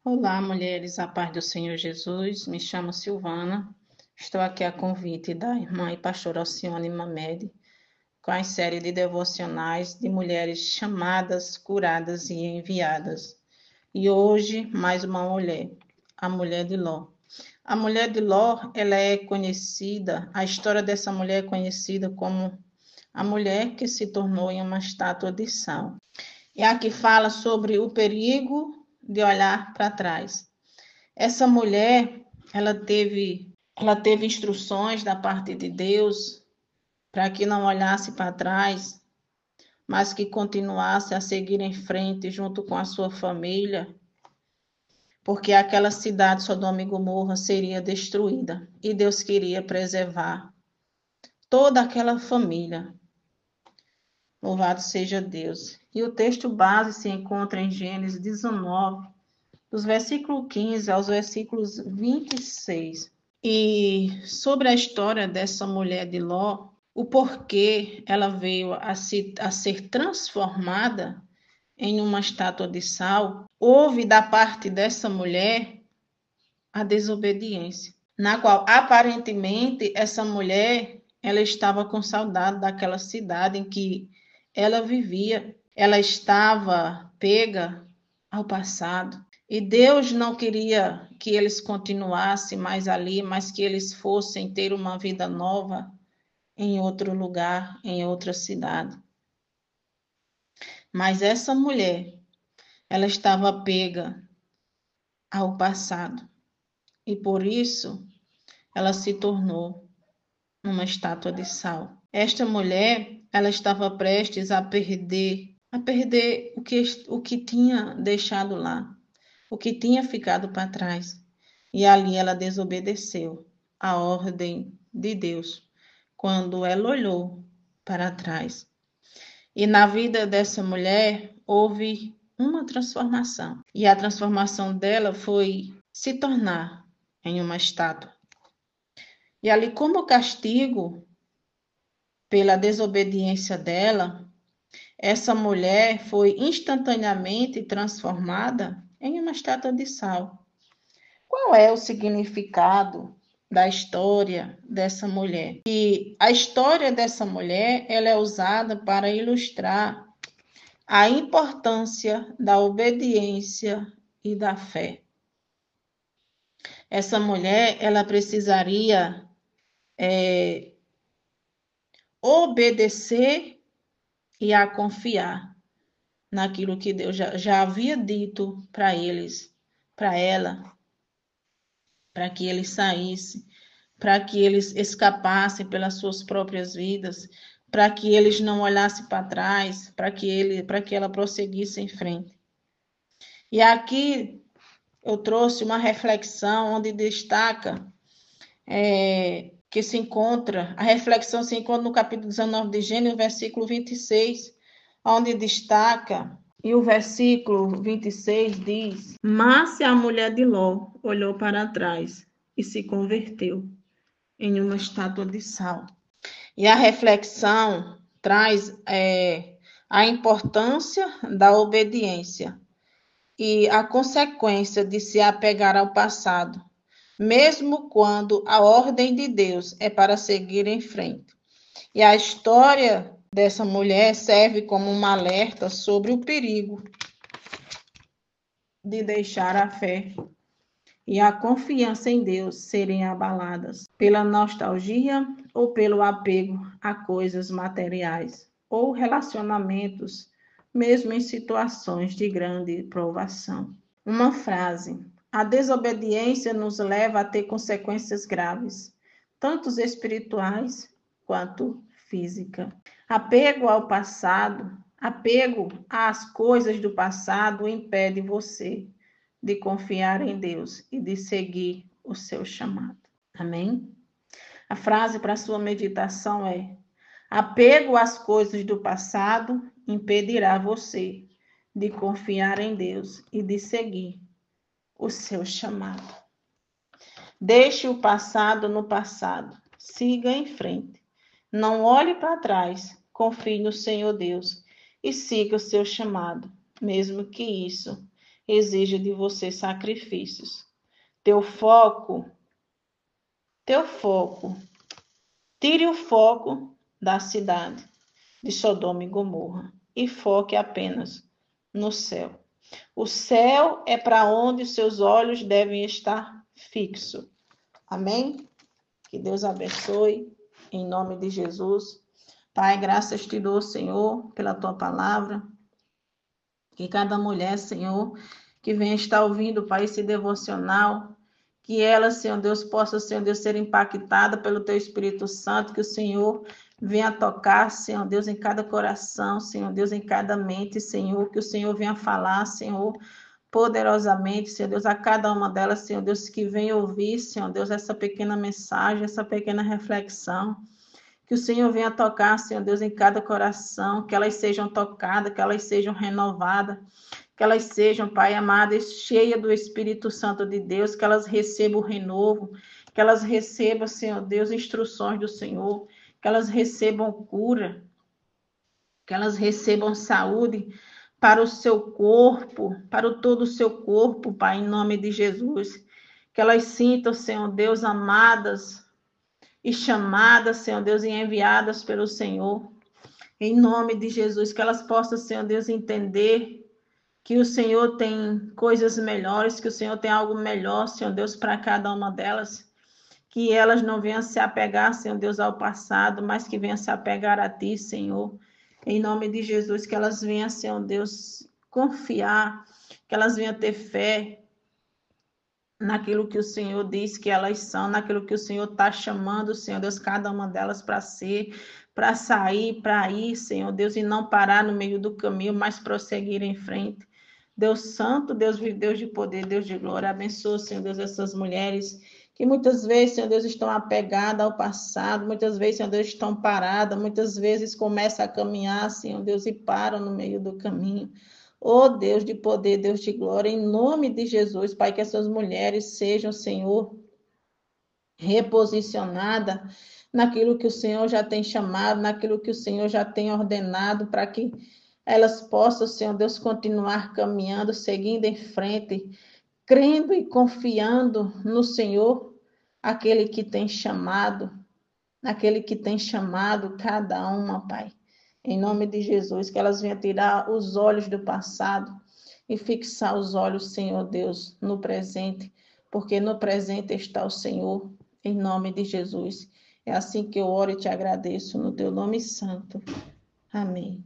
Olá, mulheres, a paz do Senhor Jesus. Me chamo Silvana. Estou aqui a convite da irmã e pastora Alcione Mamed, com a série de devocionais de mulheres chamadas, curadas e enviadas. E hoje, mais uma mulher, a mulher de Ló. A mulher de Ló, ela é conhecida, a história dessa mulher é conhecida como a mulher que se tornou em uma estátua de sal. E aqui fala sobre o perigo de olhar para trás. Essa mulher, ela teve instruções da parte de Deus para que não olhasse para trás, mas que continuasse a seguir em frente junto com a sua família, porque aquela cidade, Sodoma e Gomorra, seria destruída e Deus queria preservar toda aquela família. Louvado seja Deus. E o texto base se encontra em Gênesis 19, dos versículos 15 aos versículos 26. E sobre a história dessa mulher de Ló, o porquê ela veio a ser transformada em uma estátua de sal, houve da parte dessa mulher a desobediência, na qual aparentemente essa mulher ela estava com saudade daquela cidade em que ela vivia, ela estava pega ao passado. E Deus não queria que eles continuassem mais ali, mas que eles fossem ter uma vida nova em outro lugar, em outra cidade. Mas essa mulher, ela estava pega ao passado e por isso ela se tornou uma estátua de sal. Esta mulher, ela estava prestes a perder o que tinha deixado lá, o que tinha ficado para trás. E ali ela desobedeceu a ordem de Deus, quando ela olhou para trás. E na vida dessa mulher houve uma transformação. E a transformação dela foi se tornar em uma estátua. E ali, como castigo pela desobediência dela, essa mulher foi instantaneamente transformada em uma estátua de sal. Qual é o significado da história dessa mulher? E a história dessa mulher, ela é usada para ilustrar a importância da obediência e da fé. Essa mulher, ela precisaria obedecer e a confiar naquilo que Deus já havia dito para eles, para ela, para que eles saíssem, para que eles escapassem pelas suas próprias vidas, para que eles não olhassem para trás, para que ela prosseguisse em frente. E aqui eu trouxe uma reflexão onde destaca que a reflexão se encontra no capítulo 19 de Gênesis, versículo 26, onde destaca, e o versículo 26 diz: Mas se a mulher de Ló olhou para trás e se converteu em uma estátua de sal. E a reflexão traz a importância da obediência e a consequência de se apegar ao passado, mesmo quando a ordem de Deus é para seguir em frente. E a história dessa mulher serve como um alerta sobre o perigo de deixar a fé e a confiança em Deus serem abaladas pela nostalgia ou pelo apego a coisas materiais ou relacionamentos, mesmo em situações de grande provação. Uma frase: a desobediência nos leva a ter consequências graves, tanto espirituais quanto físicas. Apego ao passado, apego às coisas do passado impede você de confiar em Deus e de seguir o seu chamado. Amém? A frase para sua meditação é: apego às coisas do passado impedirá você de confiar em Deus e de seguir o seu chamado. Deixe o passado no passado. Siga em frente. Não olhe para trás. Confie no Senhor Deus e siga o seu chamado, mesmo que isso exige de você sacrifícios. Teu foco, tire o foco da cidade de Sodoma e Gomorra e foque apenas no céu. O céu é para onde os seus olhos devem estar fixos. Amém? Que Deus abençoe, em nome de Jesus. Pai, graças te dou, Senhor, pela tua palavra. Que cada mulher, Senhor, que venha estar ouvindo, Pai, esse devocional, que ela, Senhor Deus, possa, Senhor Deus, ser impactada pelo teu Espírito Santo, que o Senhor venha tocar, Senhor Deus, em cada coração, Senhor Deus, em cada mente, Senhor, que o Senhor venha falar, Senhor, poderosamente, Senhor Deus, a cada uma delas, Senhor Deus, que venha ouvir, Senhor Deus, essa pequena mensagem, essa pequena reflexão. Que o Senhor venha tocar, Senhor Deus, em cada coração, que elas sejam tocadas, que elas sejam renovadas, que elas sejam, Pai amado, cheias do Espírito Santo de Deus, que elas recebam o renovo, que elas recebam, Senhor Deus, instruções do Senhor, que elas recebam cura, que elas recebam saúde para o seu corpo, para o todo o seu corpo, Pai, em nome de Jesus. Que elas sintam, Senhor Deus, amadas e chamadas, Senhor Deus, e enviadas pelo Senhor. Em nome de Jesus, que elas possam, Senhor Deus, entender que o Senhor tem coisas melhores, que o Senhor tem algo melhor, Senhor Deus, para cada uma delas. Que elas não venham se apegar, Senhor Deus, ao passado, mas que venham se apegar a Ti, Senhor. Em nome de Jesus, que elas venham, Senhor Deus, confiar, que elas venham ter fé naquilo que o Senhor diz que elas são, naquilo que o Senhor está chamando, Senhor Deus, cada uma delas para ser, para sair, para ir, Senhor Deus, e não parar no meio do caminho, mas prosseguir em frente. Deus Santo, Deus vivo, Deus de poder, Deus de glória, abençoa, Senhor Deus, essas mulheres que muitas vezes, Senhor Deus, estão apegadas ao passado, muitas vezes, Senhor Deus, estão paradas, muitas vezes começam a caminhar, Senhor Deus, e param no meio do caminho. Oh Deus de poder, Deus de glória, em nome de Jesus, Pai, que essas mulheres sejam, Senhor, reposicionadas naquilo que o Senhor já tem chamado, naquilo que o Senhor já tem ordenado, para que elas possam, Senhor Deus, continuar caminhando, seguindo em frente, crendo e confiando no Senhor, aquele que tem chamado, naquele que tem chamado cada uma, Pai. Em nome de Jesus, que elas venham tirar os olhos do passado e fixar os olhos, Senhor Deus, no presente, porque no presente está o Senhor, em nome de Jesus. É assim que eu oro e te agradeço, no teu nome santo. Amém.